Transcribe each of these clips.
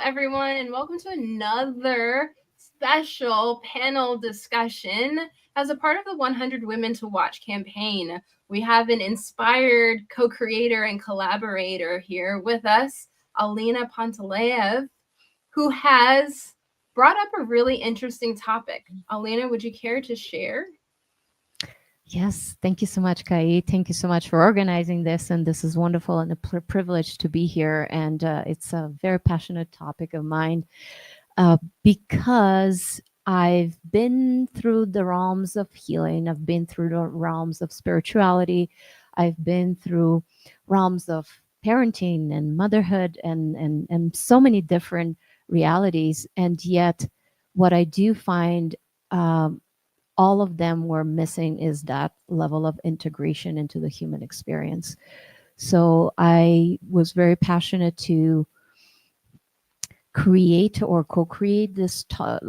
everyone, and welcome to another special panel discussion as a part of the 100 Women to Watch campaign. We have an inspired co-creator and collaborator here with us, Alina Pantaleev, who has brought up a really interesting topic. Alina, would you care to share? Yes, thank you so much, Kai. Thank you so much for organizing this. And this is wonderful and a privilege to be here. And it's a very passionate topic of mine because I've been through the realms of healing. I've been through the realms of spirituality. I've been through realms of parenting and motherhood and so many different realities. And yet, what I do find all of them were missing is that level of integration into the human experience. So I was very passionate to create or co-create this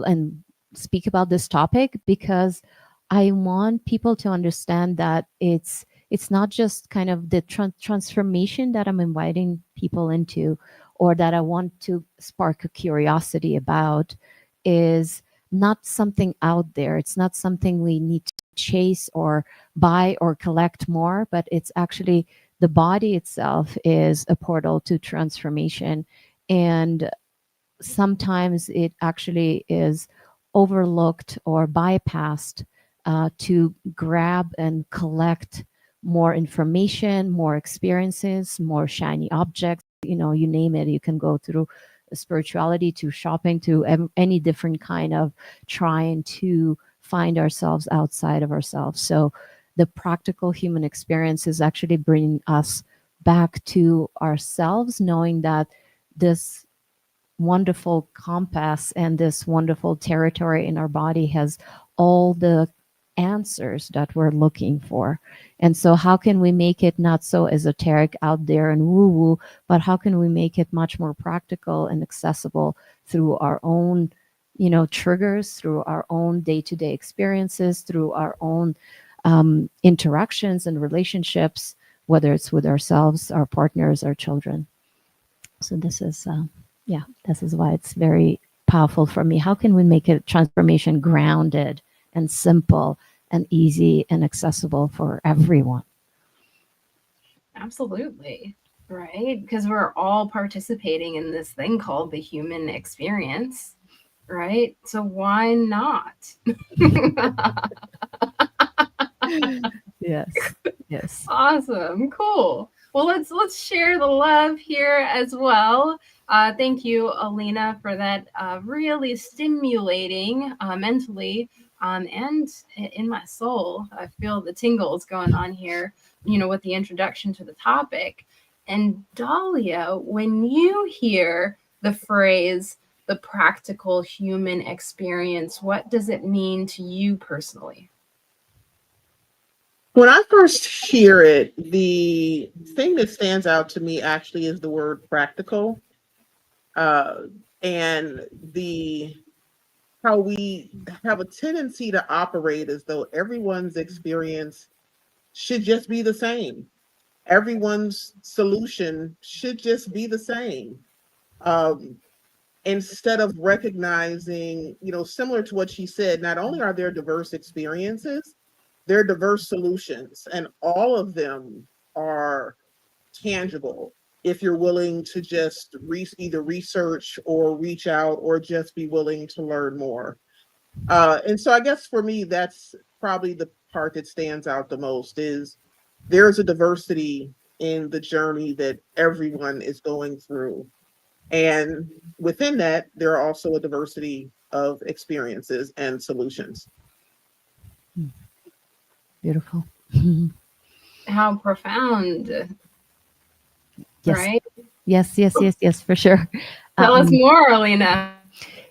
and speak about this topic because I want people to understand that it's not just kind of the transformation that I'm inviting people into or that I want to spark a curiosity about is not something out there. It's not something we need to chase or buy or collect more, but it's actually the body itself is a portal to transformation. And sometimes it actually is overlooked or bypassed to grab and collect more information, more experiences, more shiny objects. You know, you name it. You can go through spirituality to shopping to any different kind of trying to find ourselves outside of ourselves. So the practical human experience is actually bringing us back to ourselves, knowing that this wonderful compass and this wonderful territory in our body has all the answers that we're looking for. And so how can we make it not so esoteric out there and woo woo, but how can we make it much more practical and accessible through our own, triggers, through our own day-to-day experiences, through our own interactions and relationships, whether it's with ourselves, our partners, our children. So this is this is why it's very powerful for me. How can we make a transformation grounded and simple and easy and accessible for everyone? Absolutely. Right? Because we're all participating in this thing called the human experience, right? So why not? Yes. Yes. Awesome. Cool. Well, let's share the love here as well. Thank you, Alina, for that really stimulating mentally and in my soul. I feel the tingles going on here, with the introduction to the topic. And Dahlia, when you hear the phrase the practical human experience, what does it mean to you personally? When I first hear it, the thing that stands out to me actually is the word practical, and the how we have a tendency to operate as though everyone's experience should just be the same. Everyone's solution should just be the same. Um, Instead of recognizing, similar to what she said, not only are there diverse experiences, there are diverse solutions, and all of them are tangible if you're willing to just either research or reach out or just be willing to learn more. And so I guess for me, that's probably the part that stands out the most is there's a diversity in the journey that everyone is going through. And within that, there are also a diversity of experiences and solutions. Beautiful. How profound, Yes. right? Yes, for sure. Tell us more, Alina.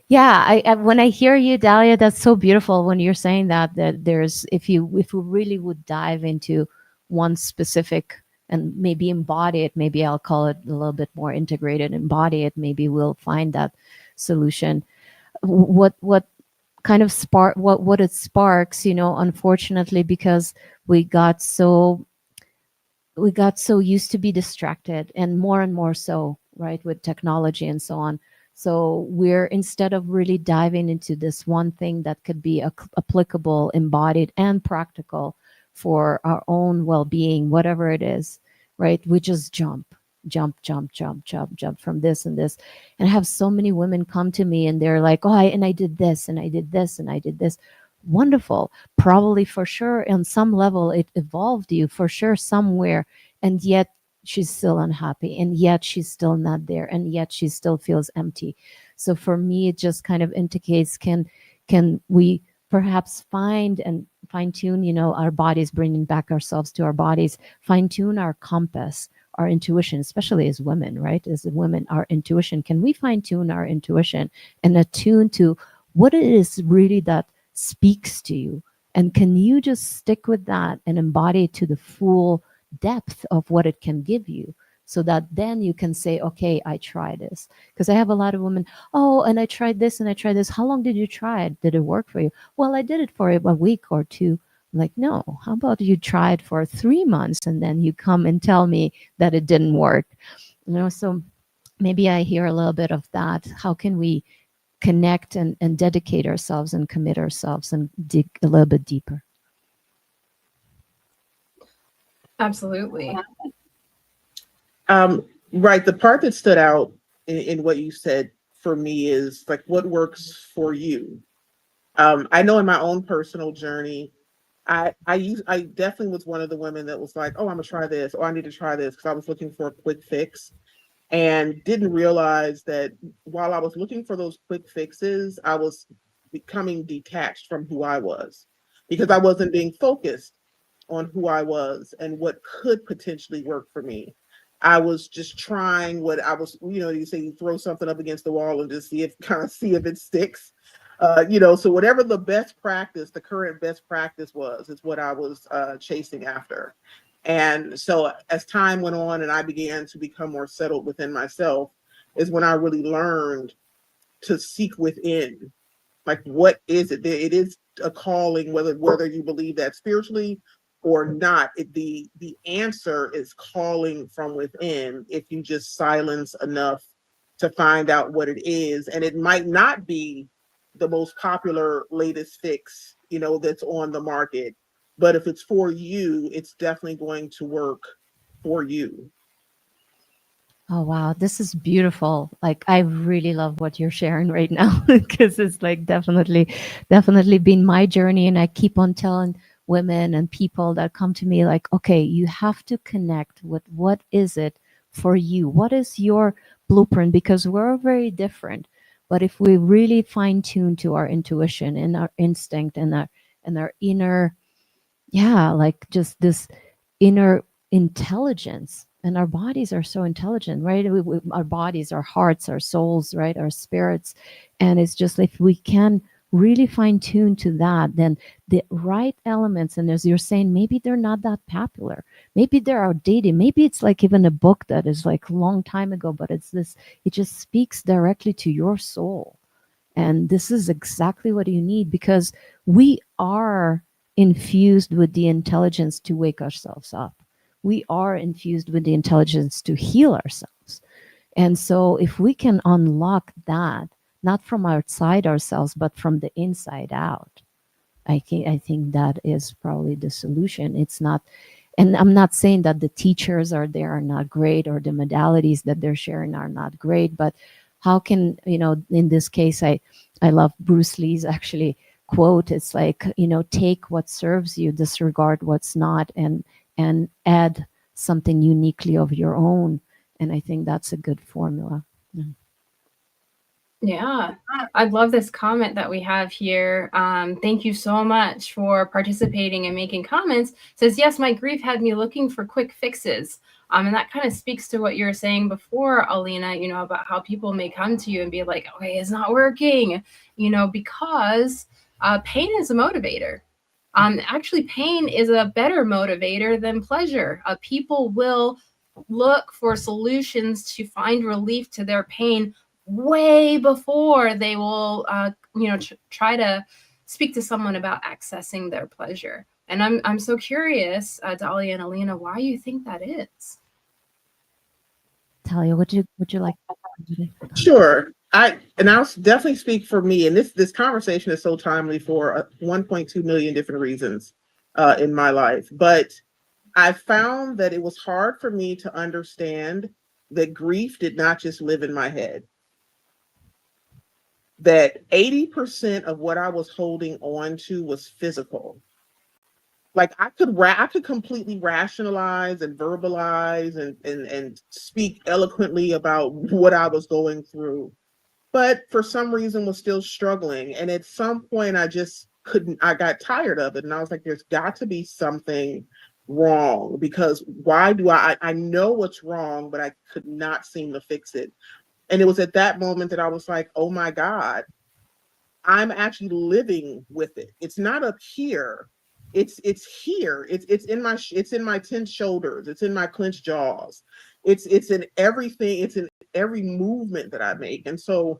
Yeah, I when I hear you, Dahlia, that's so beautiful when you're saying that there's if we really would dive into one specific and maybe embody it, maybe I'll call it a little bit more integrated, embody it, maybe we'll find that solution. What kind of what it sparks, unfortunately, because we got so used to be distracted and more so, right, with technology and so on. So we're, instead of really diving into this one thing that could be applicable, embodied, and practical for our own well-being, whatever it is, right? We just jump from this and this. And I have so many women come to me and they're like, oh, I did this and I did this and I did this. Wonderful. Probably, for sure, on some level, it evolved you for sure somewhere. And yet she's still unhappy, and yet she's still not there, and yet she still feels empty. So for me, it just kind of indicates, can we perhaps find and fine tune, our bodies, bringing back ourselves to our bodies, fine tune our compass, our intuition, especially as women, right? As women, our intuition. Can we fine tune our intuition and attune to what it is really that speaks to you? And can you just stick with that and embody it to the full depth of what it can give you? So that then you can say, okay, I try this. Because I have a lot of women, oh, and I tried this and I tried this. How long did you try it? Did it work for you? Well, I did it for a week or two. Like, no, how about you try it for 3 months and then you come and tell me that it didn't work? So maybe I hear a little bit of that. How can we connect and dedicate ourselves and commit ourselves and dig a little bit deeper? Absolutely. Right. The part that stood out in what you said for me is like what works for you. I know in my own personal journey, I definitely was one of the women that was like, oh, I'm gonna try this, or I need to try this because I was looking for a quick fix and didn't realize that while I was looking for those quick fixes, I was becoming detached from who I was because I wasn't being focused on who I was and what could potentially work for me. I was just trying what I was, you say you throw something up against the wall and just see if it sticks. So whatever the best practice, the current best practice was, is what I was chasing after. And so as time went on and I began to become more settled within myself, is when I really learned to seek within. Like, what is it? It is a calling, whether you believe that spiritually or not. The answer is calling from within if you just silence enough to find out what it is. And it might not be the most popular latest fix, that's on the market. But if it's for you, it's definitely going to work for you. Oh wow, this is beautiful. Like, I really love what you're sharing right now because it's like definitely been my journey, and I keep on telling women and people that come to me like, okay, you have to connect with what is it for you? What is your blueprint? Because we're very different. But if we really fine tune to our intuition and our instinct and our inner, yeah, like just this inner intelligence. And our bodies are so intelligent, right? Our bodies, our hearts, our souls, right? Our spirits. And it's just, if we can really fine tune to that, then the right elements, and as you're saying, maybe they're not that popular, maybe they're outdated, maybe it's like even a book that is like a long time ago, but it's this, it just speaks directly to your soul. And this is exactly what you need, because we are infused with the intelligence to wake ourselves up. We are infused with the intelligence to heal ourselves. And so, if we can unlock that, not from outside ourselves, but from the inside out, I think that is probably the solution. It's not, and I'm not saying that the teachers are there are not great, or the modalities that they're sharing are not great, but how can, in this case, I love Bruce Lee's actually quote. It's like, take what serves you, disregard what's not, and add something uniquely of your own. And I think that's a good formula. Yeah, I love this comment that we have here. Thank you so much for participating and making comments. It says, yes, my grief had me looking for quick fixes. And that kind of speaks to what you were saying before, Alina, about how people may come to you and be like, okay, it's not working, because pain is a motivator. Actually, pain is a better motivator than pleasure. People will look for solutions to find relief to their pain way before they will, try to speak to someone about accessing their pleasure. And I'm so curious, Dahlia and Alina, why you think that is. Talia, would you like to? Sure. I'll definitely speak for me, and this conversation is so timely for 1.2 million different reasons in my life. But I found that it was hard for me to understand that grief did not just live in my head. That 80% of what I was holding on to was physical. Like I could completely rationalize and verbalize and speak eloquently about what I was going through, but for some reason was still struggling. And at some point I just couldn't, I got tired of it. And I was like, there's got to be something wrong, because why do I know what's wrong, but I could not seem to fix it. And it was at that moment that I was like, oh my God, I'm actually living with it. It's not up here. It's here. It's in my tense shoulders. It's in my clenched jaws. It's in everything. It's in every movement that I make. And so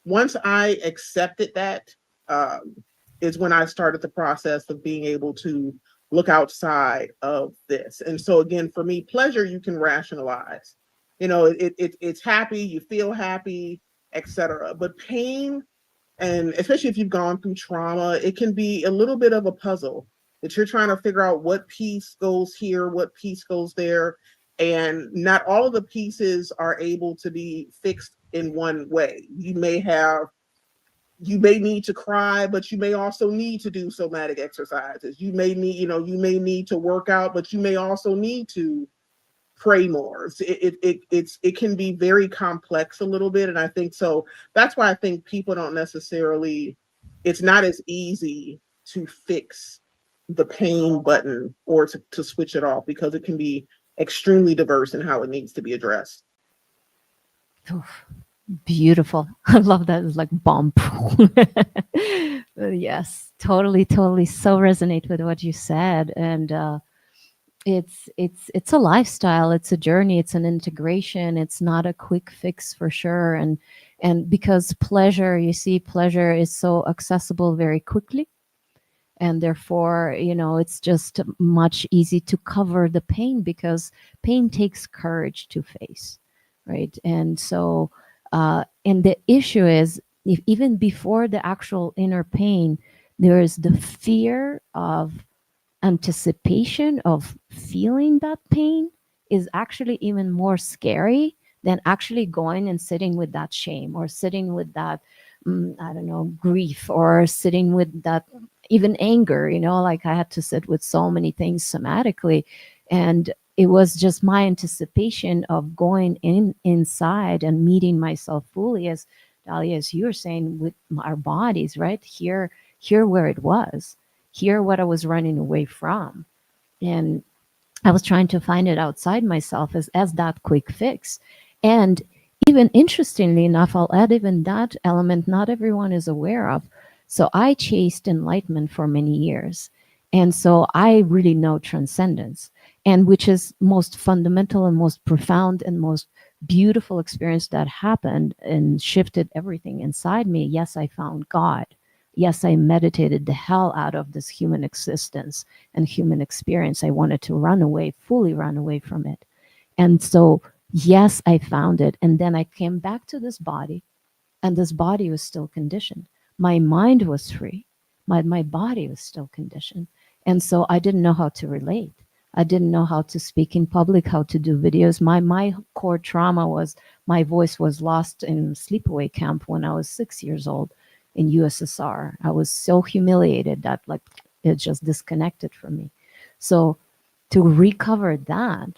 once I accepted that, um, is when I started the process of being able to look outside of this. And so again, for me, pleasure you can rationalize. You know, it's happy. You feel happy, etc. But pain, and especially if you've gone through trauma, it can be a little bit of a puzzle that you're trying to figure out what piece goes here, what piece goes there. And not all of the pieces are able to be fixed in one way. You may need to cry, but you may also need to do somatic exercises. You may need to work out, but you may also need to pray more. It can be very complex a little bit, and I think so. That's why I think people don't necessarily. It's not as easy to fix the pain button or to switch it off, because it can be extremely diverse in how it needs to be addressed. Oof, beautiful. I love that. It's like bomb. Yes, totally, totally. So resonate with what you said, and it's a lifestyle, it's a journey, it's an integration, it's not a quick fix for sure. And because pleasure, you see, pleasure is so accessible very quickly, and therefore, it's just much easy to cover the pain, because pain takes courage to face, right? And so and the issue is, if even before the actual inner pain, there is the fear of anticipation of feeling that pain, is actually even more scary than actually going and sitting with that shame, or sitting with that, I don't know, grief, or sitting with that even anger. Like, I had to sit with so many things somatically, and it was just my anticipation of going inside and meeting myself fully, as Dahlia, as you were saying, with our bodies, right here where it was, hear what I was running away from. And I was trying to find it outside myself as that quick fix. And even interestingly enough, I'll add even that element not everyone is aware of. So I chased enlightenment for many years. And so I really know transcendence, and which is most fundamental and most profound and most beautiful experience that happened and shifted everything inside me. Yes, I found God. Yes, I meditated the hell out of this human existence and human experience. I wanted to run away, fully run away from it. And so, yes, I found it. And then I came back to this body, and this body was still conditioned. My mind was free. My body was still conditioned. And so I didn't know how to relate. I didn't know how to speak in public, how to do videos. My core trauma was my voice was lost in sleepaway camp when I was 6 years old in USSR. I was so humiliated that, like, it just disconnected from me. So to recover that,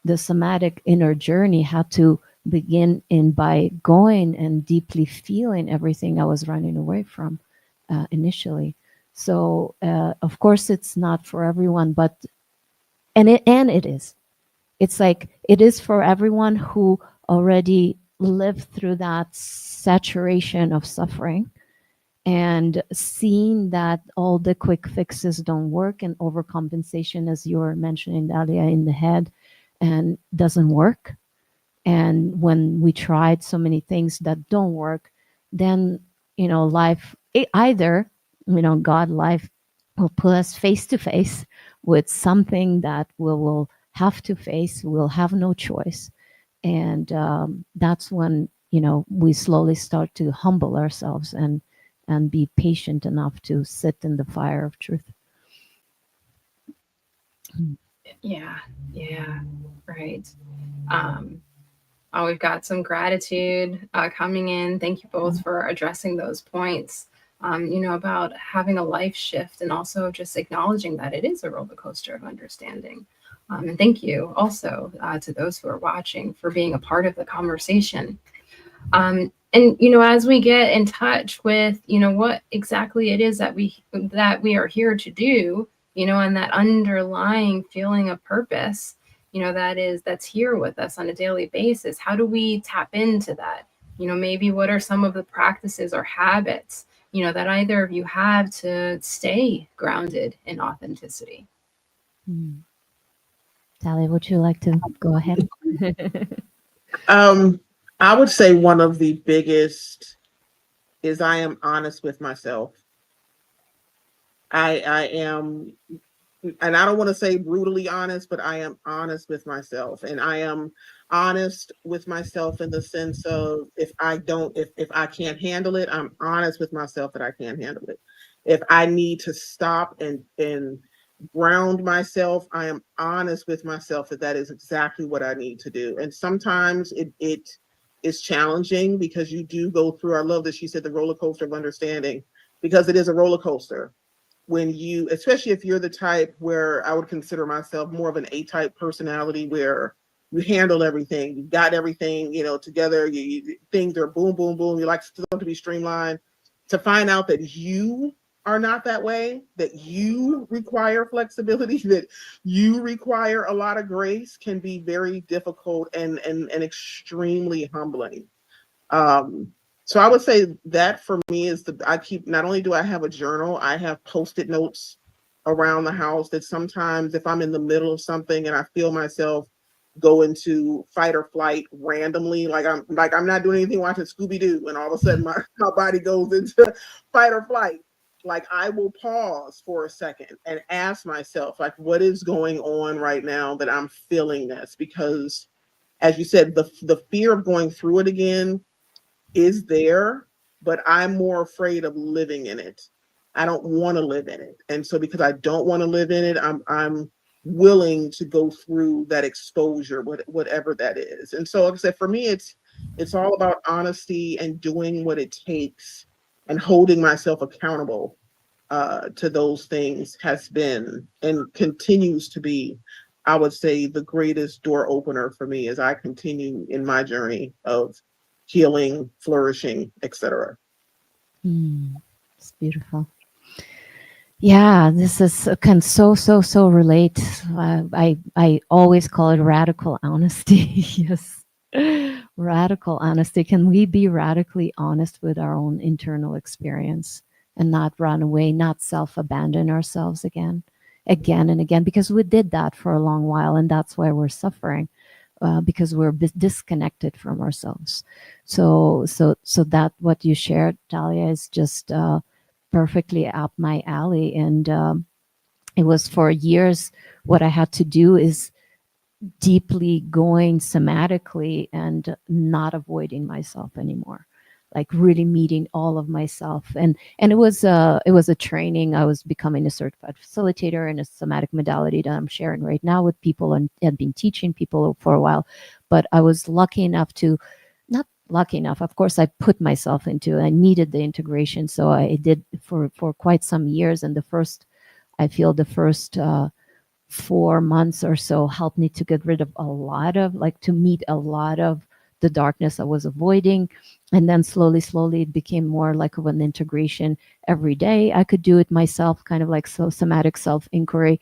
the somatic inner journey had to begin in by going and deeply feeling everything I was running away from initially. So of course it's not for everyone, but and it is. It's like it is for everyone who already lived through that saturation of suffering, and seeing that all the quick fixes don't work, and overcompensation, as you were mentioning, Dalia, in the head, and doesn't work. And when we tried so many things that don't work, then life, either God, life will put us face to face with something that we will have to face. We'll have no choice. And that's when we slowly start to humble ourselves and be patient enough to sit in the fire of truth. Yeah, yeah, right. Um, oh, we've got some gratitude coming in. Thank you both for addressing those points. About having a life shift and also just acknowledging that it is a roller coaster of understanding. And thank you also to those who are watching for being a part of the conversation. And as we get in touch with what exactly it is that we are here to do, and that underlying feeling of purpose, that's here with us on a daily basis, how do we tap into that? Maybe what are some of the practices or habits that either of you have to stay grounded in authenticity? Mm. Sally, would you like to go ahead? Um, I would say one of the biggest is I am honest with myself. I am, and I don't want to say brutally honest, but I am honest with myself. And I am honest with myself in the sense of if I can't handle it, I'm honest with myself that I can't handle it. If I need to stop and ground myself, I am honest with myself that that is exactly what I need to do. And sometimes it is challenging because you do go through, I love that she said the roller coaster of understanding, because it is a roller coaster when you, especially if you're the type where I would consider myself more of an A-type personality, where you handle everything, you got everything, together, things are boom, boom, boom. You like stuff to be streamlined. To find out that you are not that way, that you require flexibility, that you require a lot of grace, can be very difficult and extremely humbling. Um, so I would say that for me is I keep, not only do I have a journal, I have post-it notes around the house that sometimes if I'm in the middle of something and I feel myself go into fight or flight randomly, like I'm not doing anything watching Scooby-Doo and all of a sudden my body goes into fight or flight. Like I will pause for a second and ask myself, like, what is going on right now that I'm feeling this? Because as you said, the fear of going through it again is there, but I'm more afraid of living in it. I don't want to live in it. And so because I don't want to live in it, I'm willing to go through that exposure, whatever that is. And so like I said, for me, it's all about honesty and doing what it takes and holding myself accountable to those things has been and continues to be, I would say, the greatest door opener for me as I continue in my journey of healing, flourishing, etc. Mm, it's beautiful. Yeah, this is can so relate. I always call it radical honesty. Yes, radical honesty. Can we be radically honest with our own internal experience and not run away, not self-abandon ourselves again and again? Because we did that for a long while, and that's why we're suffering. Because we're disconnected from ourselves. So that what you shared, Talia, is just perfectly up my alley. And it was for years. What I had to do is deeply going somatically and not avoiding myself anymore, like really meeting all of myself. And it was a training. I was becoming a certified facilitator in a somatic modality that I'm sharing right now with people, and had been teaching people for a while. But I was lucky enough to, not lucky enough, of course, I put myself into, I needed the integration, so I did for quite some years. And I feel the first 4 months or so helped me to get rid of a lot of, like, to meet a lot of the darkness I was avoiding. And then slowly it became more like of an integration. Every day I could do it myself, kind of like so somatic self inquiry.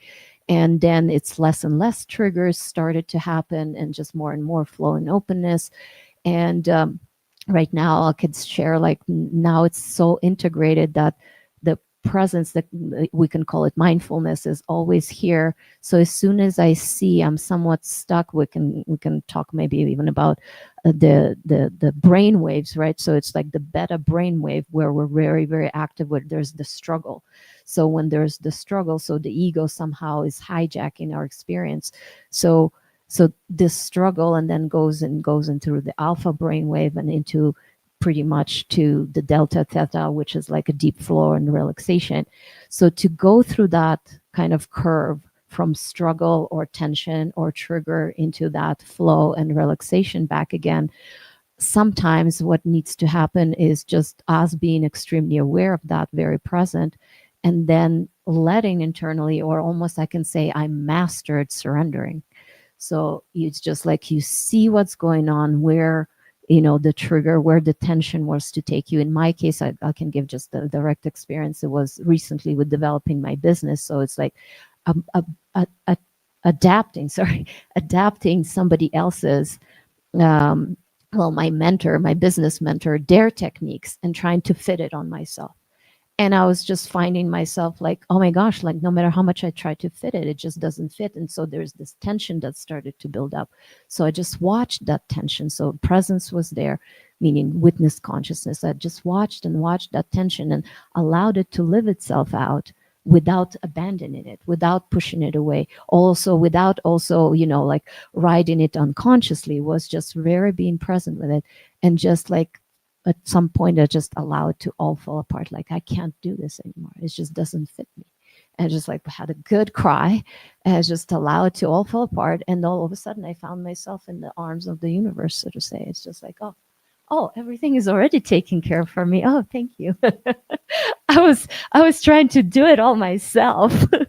And then it's less and less triggers started to happen, and just more and more flow and openness. And right now I could share, like, now it's so integrated that the presence, that we can call it mindfulness, is always here. So as soon as I see I'm somewhat stuck, we can talk maybe even about the brain waves, right? So it's like the beta brain wave, where we're very active, where there's the struggle. So when there's the struggle, so the ego somehow is hijacking our experience. So So this struggle and then goes into the alpha brainwave and into pretty much to the delta theta, which is like a deep flow and relaxation. So to go through that kind of curve from struggle or tension or trigger into that flow and relaxation back again, sometimes what needs to happen is just us being extremely aware of that, very present, and then letting internally, or almost I can say I mastered surrendering. So it's just like you see what's going on, where, the trigger, where the tension was to take you. In my case, I can give just the direct experience. It was recently with developing my business. So it's like um, a, a, adapting, sorry, adapting somebody else's, um, well, my mentor, my business mentor, their techniques and trying to fit it on myself. And I was just finding myself like, oh my gosh, like no matter how much I try to fit it, it just doesn't fit. And so there's this tension that started to build up. So I just watched that tension. So presence was there, meaning witness consciousness. I just watched and watched that tension and allowed it to live itself out without abandoning it, without pushing it away. Also, without also, like riding it unconsciously, was just very being present with it. And just like at some point I just allow it to all fall apart. Like I can't do this anymore. It just doesn't fit me. And I just like had a good cry and I just allow it to all fall apart. And all of a sudden I found myself in the arms of the universe, so to say. It's just like, oh, everything is already taken care of for me. Oh, thank you. I was trying to do it all myself. And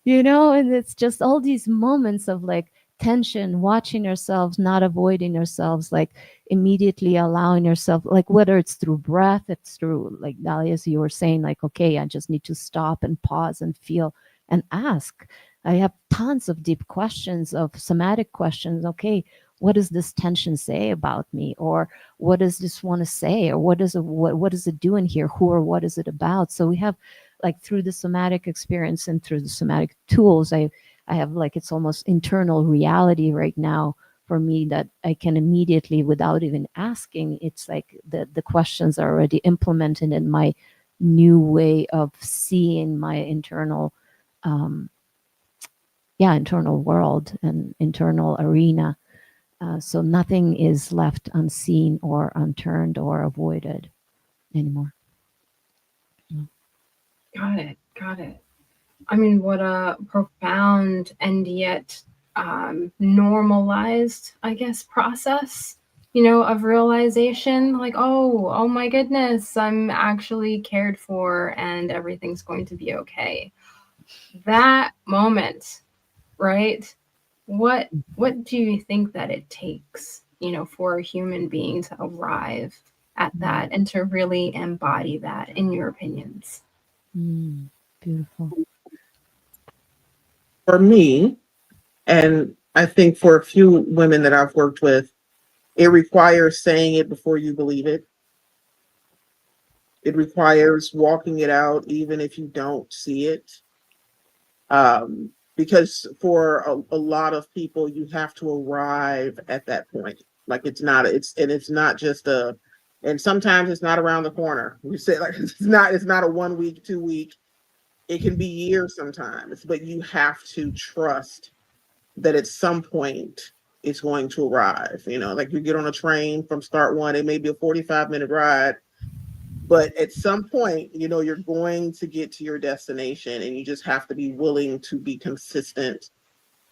it's just all these moments of like tension, watching ourselves, not avoiding ourselves, like immediately allowing yourself, like whether it's through breath, it's through, like Dalia, as you were saying, like, okay, I just need to stop and pause and feel and ask. I have tons of deep questions, of somatic questions. Okay, what does this tension say about me? Or what does this want to say? Or what is it doing here? Who or what is it about? So we have, like, through the somatic experience and through the somatic tools, I have, like, it's almost internal reality right now for me, that I can immediately, without even asking, it's like the questions are already implemented in my new way of seeing my internal, um, internal world and internal arena. So nothing is left unseen or unturned or avoided anymore. Got it. Got it. I mean, what a profound and yet normalized, I guess, process, of realization. Like, oh my goodness, I'm actually cared for and everything's going to be okay. That moment, right? What do you think that it takes, for a human being to arrive at that and to really embody that, in your opinions? Beautiful. For me, and I think for a few women that I've worked with, it requires saying it before you believe it. It requires walking it out, even if you don't see it. Because for a lot of people, you have to arrive at that point. Like it's not just and sometimes it's not around the corner. We say, like, it's not a 1 week, 2 week. It can be years sometimes, but you have to trust that at some point it's going to arrive. Like you get on a train from start one, it may be a 45-minute ride, but at some point, you're going to get to your destination, and you just have to be willing to be consistent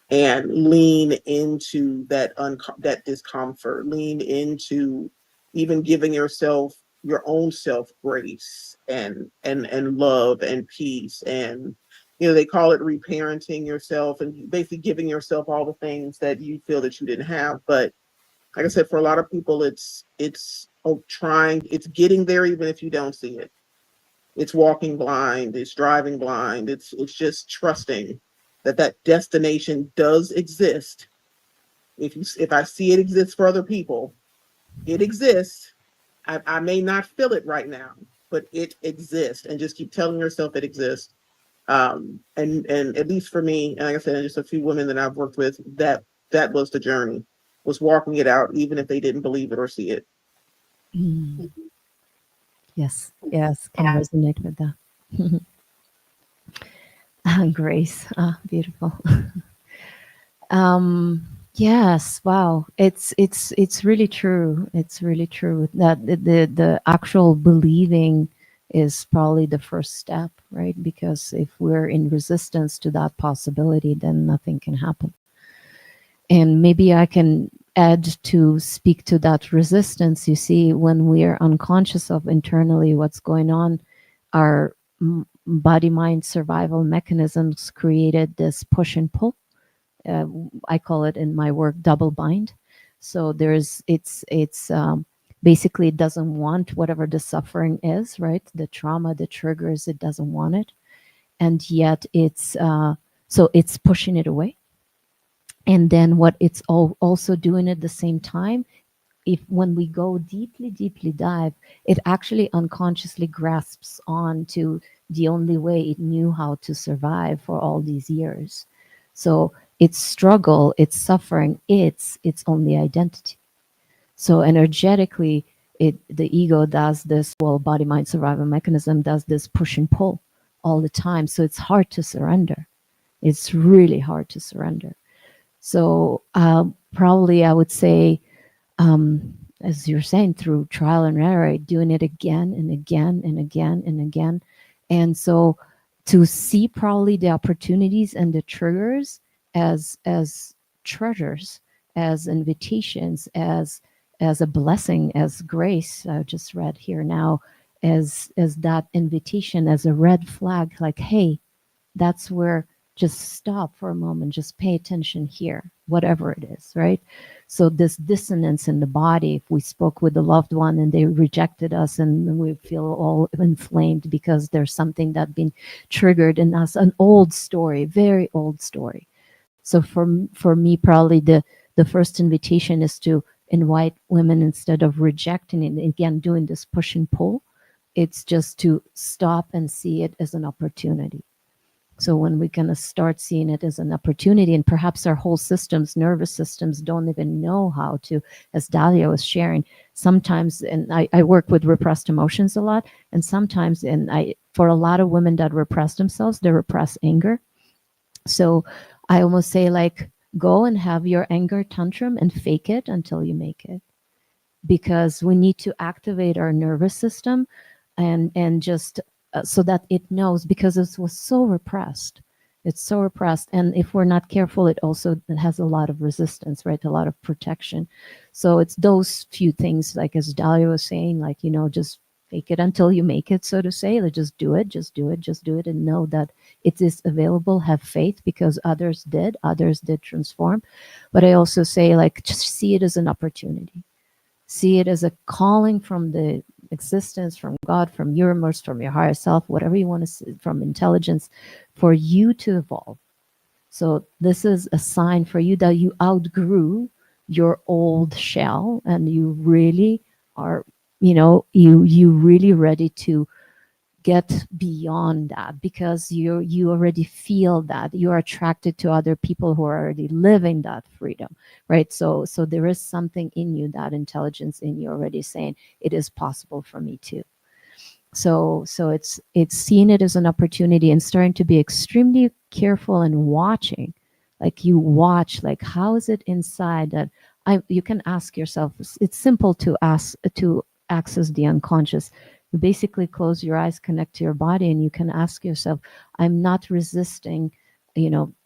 and lean into that discomfort, lean into even giving your own self grace and love and peace. And they call it reparenting yourself, and basically giving yourself all the things that you feel that you didn't have. But like I said, for a lot of people, it's getting there even if you don't see it. It's walking blind, it's driving blind, it's just trusting that destination does exist. If I see it exists for other people, it exists. I may not feel it right now, but it exists, and just keep telling yourself it exists. And at least for me, and like I said, just a few women that I've worked with, that was the journey, was walking it out, even if they didn't believe it or see it. Mm. Yes, yes, can resonate with that. Grace, beautiful. Yes, wow. It's really true. It's really true that the actual believing is probably the first step, right? Because if we're in resistance to that possibility, then nothing can happen. And maybe I can add to speak to that resistance. You see, when we are unconscious of internally what's going on, our body mind survival mechanisms created this push and pull. uh, I call it in my work double bind. So there's it's basically it doesn't want whatever the suffering is, right? The trauma, the triggers, it doesn't want it, and yet so it's pushing it away. And then what it's also doing at the same time, if when we go deeply, deeply dive, it actually unconsciously grasps on to the only way it knew how to survive for all these years. So its struggle, its suffering, its only identity. So energetically, the ego does this, well, body mind survival mechanism does this push and pull all the time. So it's hard to surrender. It's really hard to surrender. So probably I would say, as you're saying, through trial and error, doing it again and again and again and again. And so to see probably the opportunities and the triggers as treasures, as invitations, as a blessing, as grace. I just read here now, as that invitation, as a red flag, like, hey, that's where, just stop for a moment, just pay attention here, whatever it is, right? So this dissonance in the body, if we spoke with a loved one and they rejected us and we feel all inflamed because there's something that been triggered in us, an old story, very old story. So for me, probably the first invitation is to invite women, instead of rejecting it, again doing this push and pull, it's just to stop and see it as an opportunity. So when we're going to start seeing it as an opportunity, and perhaps our whole systems, nervous systems, don't even know how to, as Dalia was sharing, sometimes, and I work with repressed emotions a lot, and sometimes, and for a lot of women that repress themselves, they repress anger. So I almost say, like, go and have your anger tantrum and fake it until you make it, because we need to activate our nervous system, and just so that it knows, because it was so repressed. It's so repressed, and if we're not careful, it has a lot of resistance, right? A lot of protection. So it's those few things, like as Dalia was saying, like, just fake it until you make it, so to say. Like, just do it, just do it, just do it, and know that it is available. Have faith, because others did transform. But I also say, like, just see it as an opportunity. See it as a calling from the existence, from God, from universe, from your higher self, whatever you want to say, from intelligence, for you to evolve. So this is a sign for you that you outgrew your old shell, and you really are, you really ready to get beyond that, because you already feel that you are attracted to other people who are already living that freedom, right? So there is something in you, that intelligence in you, already saying it is possible for me too. So it's seeing it as an opportunity, and starting to be extremely careful and watching, like you watch, like, how is it inside that you can ask yourself. It's simple to ask, to access the unconscious. You basically close your eyes, connect to your body, and you can ask yourself, I'm not resisting,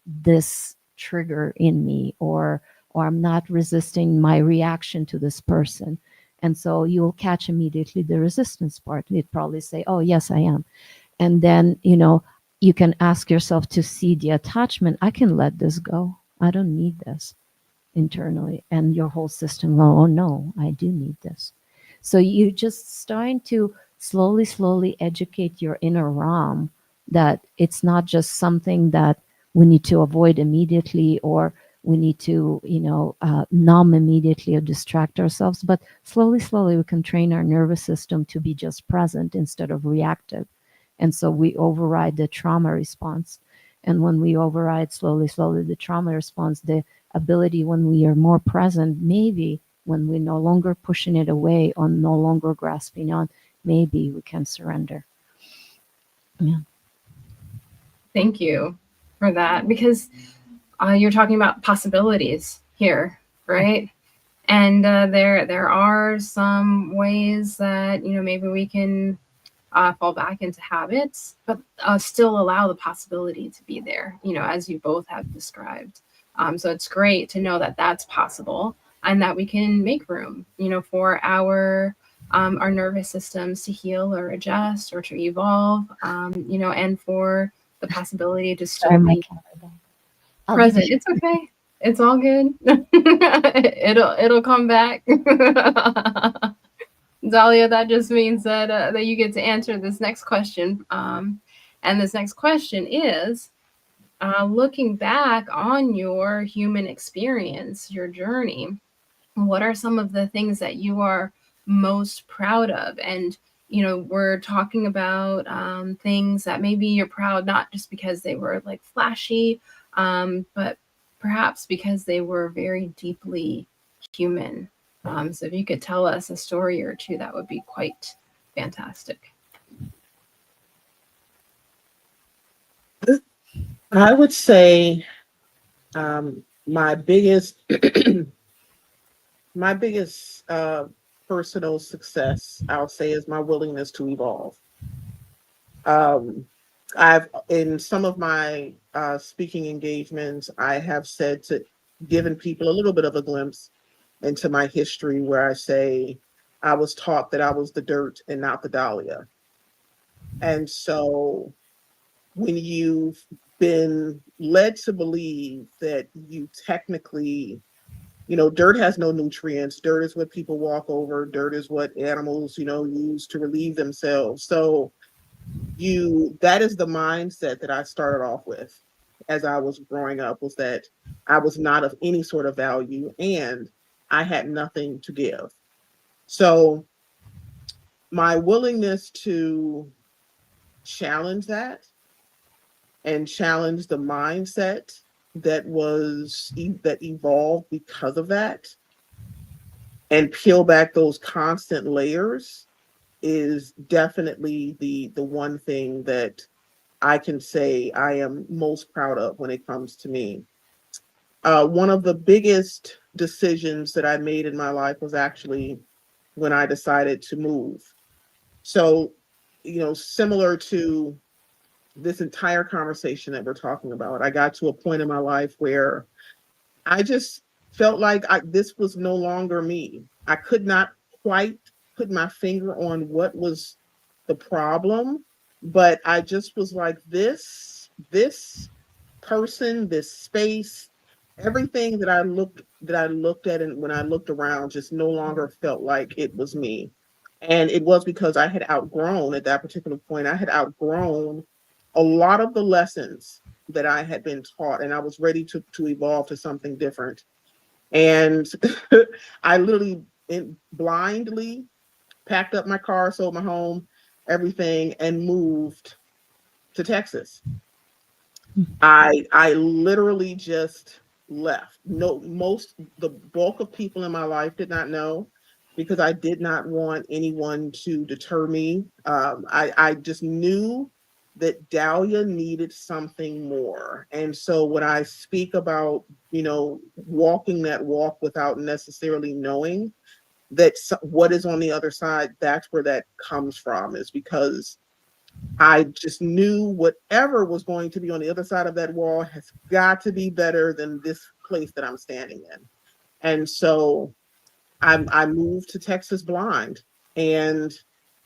this trigger in me, or I'm not resisting my reaction to this person. And so you'll catch immediately the resistance part. You'd probably say, oh, yes, I am. And then, you can ask yourself to see the attachment. I can let this go. I don't need this internally. And your whole system, well, oh no, I do need this. So you just starting to slowly, slowly educate your inner realm that it's not just something that we need to avoid immediately, or we need to, numb immediately or distract ourselves. But slowly, slowly, we can train our nervous system to be just present instead of reactive. And so we override the trauma response. And when we override slowly, slowly the trauma response, the ability, when we are more present, maybe when we're no longer pushing it away or no longer grasping on, maybe we can surrender. Yeah. Thank you for that, because you're talking about possibilities here, right? And there are some ways that maybe we can fall back into habits, but still allow the possibility to be there, as you both have described. So it's great to know that that's possible and that we can make room, for our nervous systems to heal or adjust or to evolve, and for the possibility to Sorry, still my be camera. I'll leave present. it. It's okay. It's all good. It'll come back. Dahlia, that just means that you get to answer this next question. And this next question is, looking back on your human experience, your journey, what are some of the things that you are most proud of? And we're talking about things that maybe you're proud not just because they were like flashy, but perhaps because they were very deeply human. So if you could tell us a story or two, that would be quite fantastic. I would say my biggest my biggest personal success, I'll say, is my willingness to evolve. Um, I've in some of my speaking engagements, I have said to given people a little bit of a glimpse into my history, where I say I was taught that I was the dirt and not the dahlia, and so when you've been led to believe that you technically, dirt has no nutrients. Dirt is what people walk over. Dirt is what animals, use to relieve themselves. So that is the mindset that I started off with as I was growing up, was that I was not of any sort of value and I had nothing to give. So my willingness to challenge that and challenge the mindset that evolved because of that, and peel back those constant layers, is definitely the one thing that I can say I am most proud of when it comes to me. One of the biggest decisions that I made in my life was actually when I decided to move. So, similar to this entire conversation that we're talking about, I got to a point in my life where I just felt like this was no longer me. I could not quite put my finger on what was the problem, but I just was like, this person, this space, everything that I looked at, and when I looked around, just no longer felt like it was me. And it was because I had outgrown, at that particular point, I had outgrown a lot of the lessons that I had been taught, and I was ready to evolve to something different. And I literally blindly packed up my car, sold my home, everything, and moved to Texas. I literally just left. No, the bulk of people in my life did not know, because I did not want anyone to deter me. I just knew that Dahlia needed something more. And so when I speak about, walking that walk without necessarily knowing that what is on the other side, that's where that comes from, is because I just knew whatever was going to be on the other side of that wall has got to be better than this place that I'm standing in. And so I moved to Texas blind, and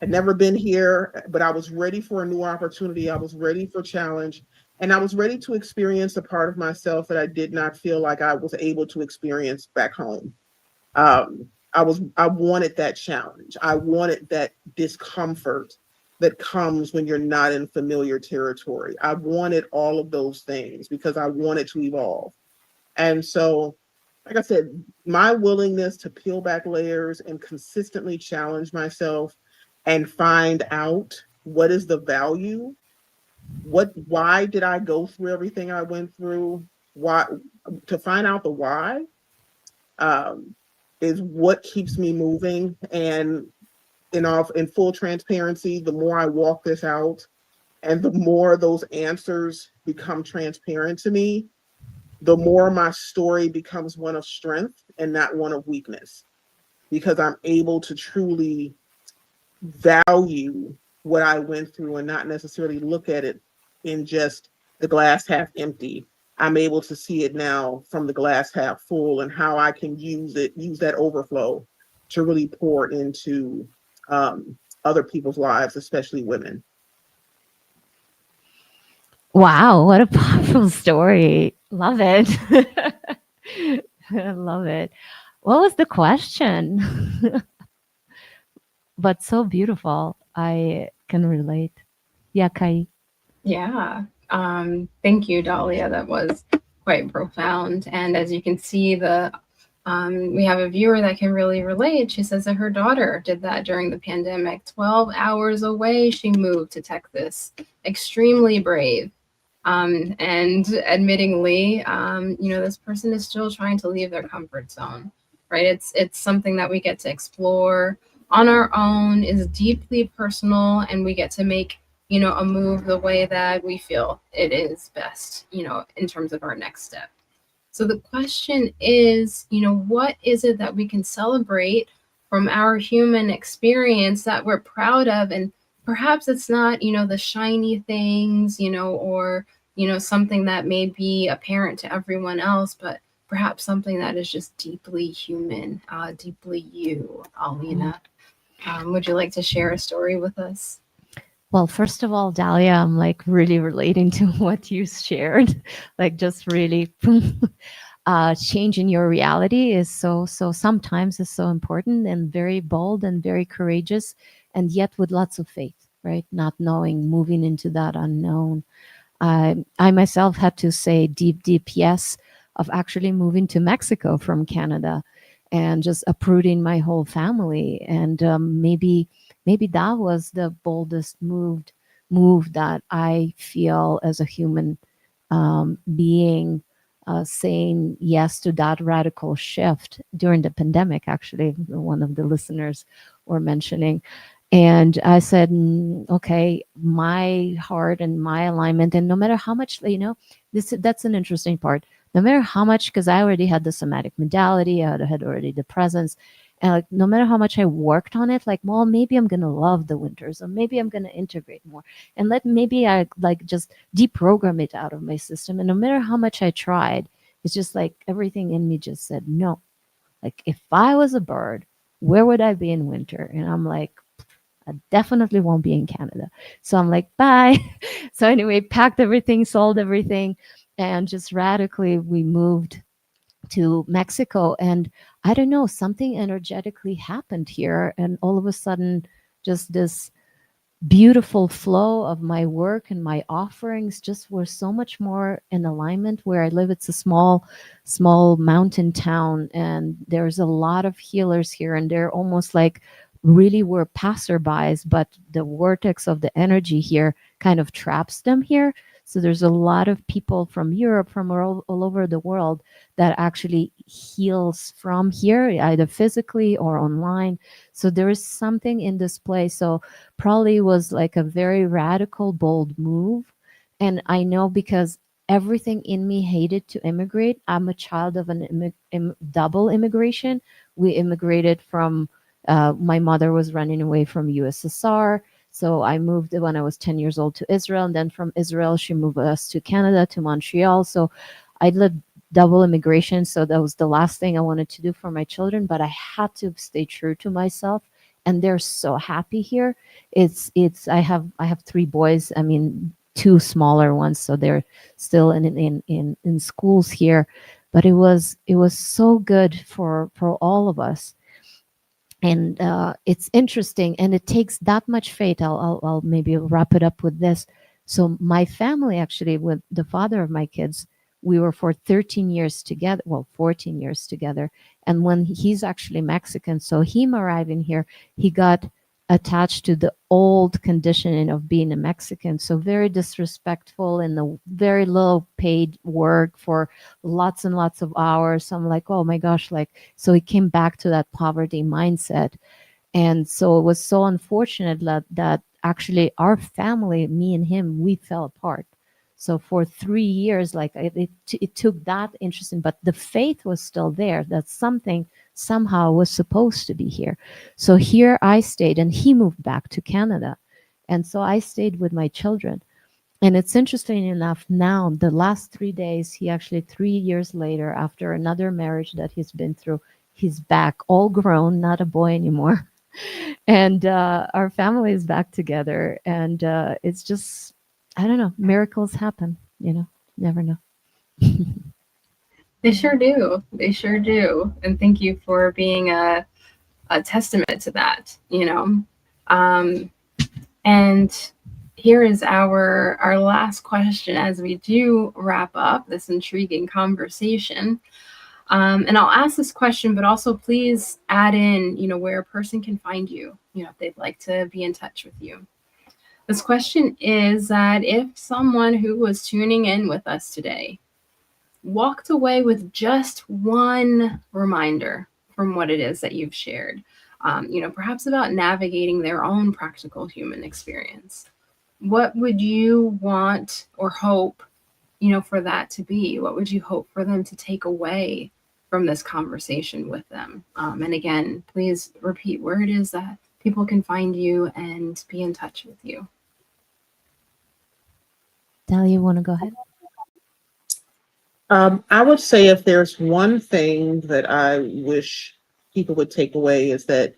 had never been here, but I was ready for a new opportunity. I was ready for challenge, and I was ready to experience a part of myself that I did not feel like I was able to experience back home. I wanted that challenge. I wanted that discomfort that comes when you're not in familiar territory. I wanted all of those things because I wanted to evolve. And so, like I said, my willingness to peel back layers and consistently challenge myself and find out what is the value, why did I go through everything I went through, why, to find out the why, um, is what keeps me moving. And in full transparency, the more I walk this out and the more those answers become transparent to me, the more my story becomes one of strength and not one of weakness, because I'm able to truly value what I went through and not necessarily look at it in just the glass half empty. I'm able to see it now from the glass half full and how I can use that overflow to really pour into other people's lives, especially women. Wow, what a powerful story. Love it. I love it. What was the question? But so beautiful. I can relate. Yeah, Kai. Yeah. Thank you, Dahlia. That was quite profound. And as you can see, we have a viewer that can really relate. She says that her daughter did that during the pandemic. 12 hours away, she moved to Texas. Extremely brave. And admittingly, this person is still trying to leave their comfort zone, right? It's something that we get to explore on our own, is deeply personal, and we get to make a move the way that we feel it is best, in terms of our next step. So the question is, what is it that we can celebrate from our human experience that we're proud of? And perhaps it's not, the shiny things, or, something that may be apparent to everyone else, but perhaps something that is just deeply human, deeply you, Alina. Would you like to share a story with us? Well, first of all, Dahlia, I'm like really relating to what you shared. Like just really changing your reality is so sometimes is so important and very bold and very courageous, and yet with lots of faith, right? Not knowing, moving into that unknown. I myself had to say deep yes of actually moving to Mexico from Canada and just uprooting my whole family. And maybe that was the boldest move that I feel as a human being, saying yes to that radical shift during the pandemic. Actually, one of the listeners were mentioning, and I said, okay, my heart and my alignment, and no matter how much, that's an interesting part. No matter how much, because I already had the somatic modality, I had already the presence, and like no matter how much I worked on it, like, well, maybe I'm gonna love the winters, or maybe I'm gonna integrate more, and let maybe I like just deprogram it out of my system. And no matter how much I tried, it's just like everything in me just said no. Like if I was a bird, where would I be in winter? And I'm like, I definitely won't be in Canada. So I'm like, bye. So anyway, packed everything, sold everything, and just radically we moved to Mexico. And I don't know, something energetically happened here. And all of a sudden, just this beautiful flow of my work and my offerings just were so much more in alignment. Where I live, it's a small mountain town, and there's a lot of healers here, and they're almost like really were passerbys, but the vortex of the energy here kind of traps them here. So there's a lot of people from Europe, from all over the world, that actually heals from here, either physically or online. So there is something in this place. So probably was like a very radical, bold move. And I know because everything in me hated to immigrate. I'm a child of an double immigration. We immigrated from, my mother was running away from USSR. So I moved when I was 10 years old to Israel. And then from Israel, she moved us to Canada, to Montreal. So I lived double immigration. So that was the last thing I wanted to do for my children. But I had to stay true to myself. And they're so happy here. It's I have three boys. I mean, two smaller ones, so they're still in schools here. But it was so good for all of us. And it's interesting, and it takes that much faith. I'll maybe wrap it up with this. So my family, actually, with the father of my kids, we were for 13 years together, well, 14 years together. And when he's actually Mexican, so him arriving here, he got attached to the old conditioning of being a Mexican. So very disrespectful, and the very low paid work for lots and lots of hours. So I'm like, oh my gosh, like, so he came back to that poverty mindset. And so it was so unfortunate that actually our family, me and him, we fell apart. So for 3 years, like it took that interesting, but the faith was still there that something somehow was supposed to be here. So here I stayed, and he moved back to Canada. And so I stayed with my children. And it's interesting enough now, the last 3 days, he actually, 3 years later, after another marriage that he's been through, he's back, all grown, not a boy anymore. And our family is back together. And it's just, I don't know, miracles happen, never know. They sure do. They sure do. And thank you for being a testament to that, you know. Um, and here is our last question as we do wrap up this intriguing conversation. And I'll ask this question, but also please add in, where a person can find you, if they'd like to be in touch with you. This question is that if someone who was tuning in with us today walked away with just one reminder from what it is that you've shared, perhaps about navigating their own practical human experience, what would you want or hope, for that to be? What would you hope for them to take away from this conversation with them? And again, please repeat where it is that people can find you and be in touch with you. Dahlia, you want to go ahead? I would say if there's one thing that I wish people would take away is that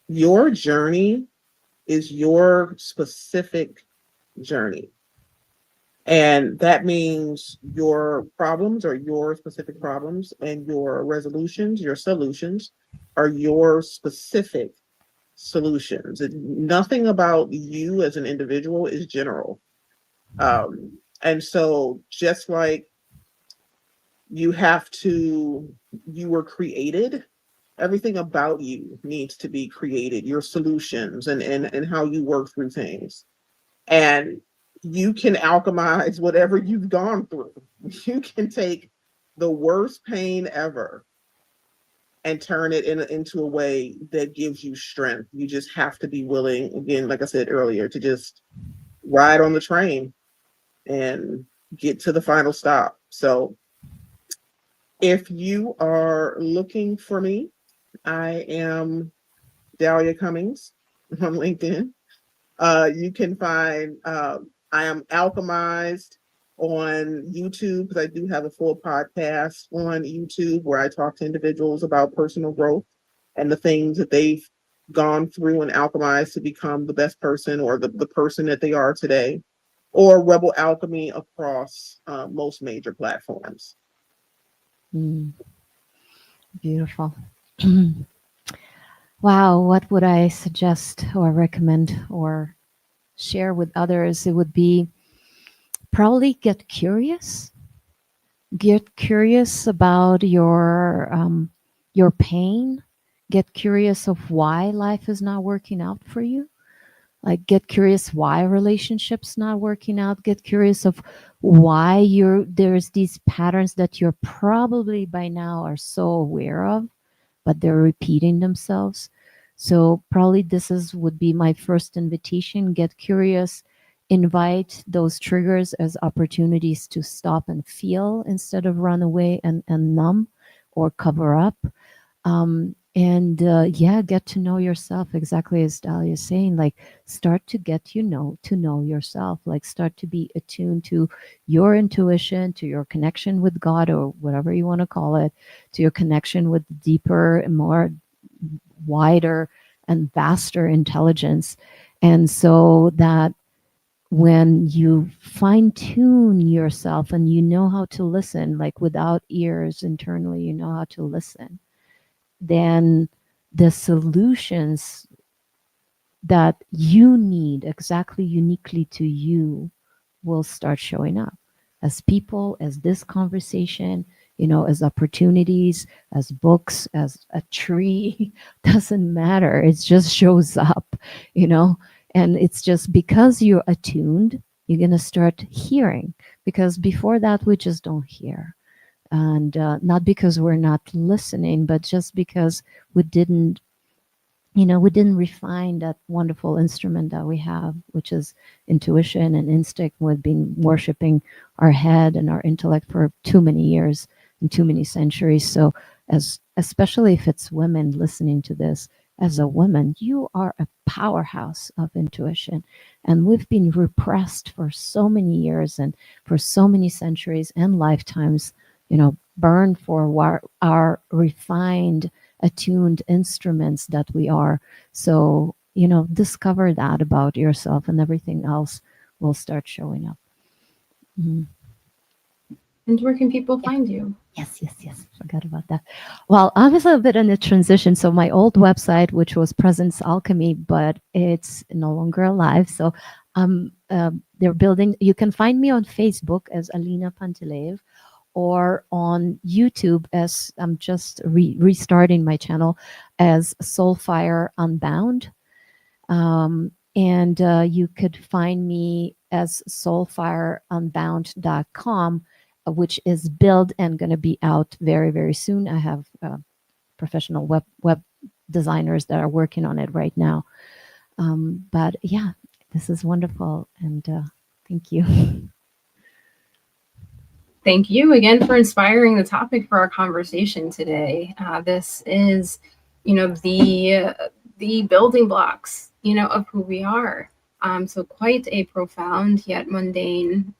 your journey is your specific journey. And that means your problems are your specific problems, and your resolutions, your solutions are your specific solutions. Nothing about you as an individual is general. And so just like you were created, everything about you needs to be created, your solutions and how you work through things. And you can alchemize whatever you've gone through. You can take the worst pain ever and turn it into a way that gives you strength. You just have to be willing, again, like I said earlier, to just ride on the train and get to the final stop. So if you are looking for me, I am Dahlia Cummings on LinkedIn. You can find I am Alchemized on YouTube, because I do have a full podcast on YouTube where I talk to individuals about personal growth and the things that they've gone through and alchemized to become the best person, or the person that they are today, or Rebel Alchemy across most major platforms. Beautiful. Wow, what would I suggest or recommend or share with others? It would be probably get curious. Get curious about your pain. Get curious of why life is not working out for you. Like, get curious why relationships not working out. Get curious of why there's these patterns that you're probably by now are so aware of, but they're repeating themselves. So probably would be my first invitation. Get curious, invite those triggers as opportunities to stop and feel instead of run away and numb or cover up. And get to know yourself, exactly as Dahlia is saying. Like, start to to know yourself. Like, start to be attuned to your intuition, to your connection with God, or whatever you want to call it, to your connection with deeper and more wider and vaster intelligence. And so that when you fine tune yourself and you know how to listen, like without ears internally, you know how to listen, then the solutions that you need exactly uniquely to you will start showing up as people, as this conversation, as opportunities, as books, as a tree. Doesn't matter. It just shows up, and it's just because you're attuned, you're going to start hearing, because before that, we just don't hear. And not because we're not listening, but just because we didn't we didn't refine that wonderful instrument that we have, which is intuition and instinct. We've been worshiping our head and our intellect for too many years and too many centuries. So, as especially if it's women listening to this, as a woman, you are a powerhouse of intuition, and we've been repressed for so many years and for so many centuries and lifetimes. Burned for our refined attuned instruments that we are. So, discover that about yourself, and everything else will start showing up. Mhm. And where can people Yeah. find you? Yes. Forgot about that. Well, I was a bit in a transition. So my old website, which was Presence Alchemy, but it's no longer alive. So they're building. You can find me on Facebook as Alina Panteleev, or on YouTube as I'm just restarting my channel as Soulfire Unbound. And you could find me as soulfireunbound.com, which is built and going to be out very, very soon. I have professional web designers that are working on it right now. But yeah, this is wonderful, and thank you. Thank you again for inspiring the topic for our conversation today. This is, the building blocks, of who we are. So quite a profound yet mundane,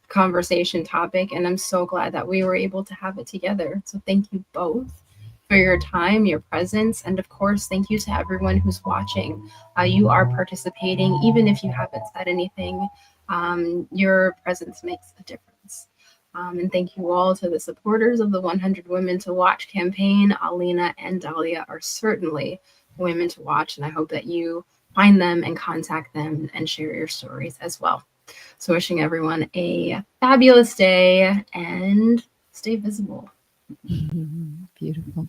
conversation topic, and I'm so glad that we were able to have it together. So thank you both for your time, your presence, and of course, thank you to everyone who's watching. You are participating, even if you haven't said anything. Your presence makes a difference. And thank you all to the supporters of the 100 Women to Watch campaign. Alina and Dahlia are certainly women to watch, and I hope that you find them and contact them and share your stories as well. So, wishing everyone a fabulous day and stay visible. Beautiful.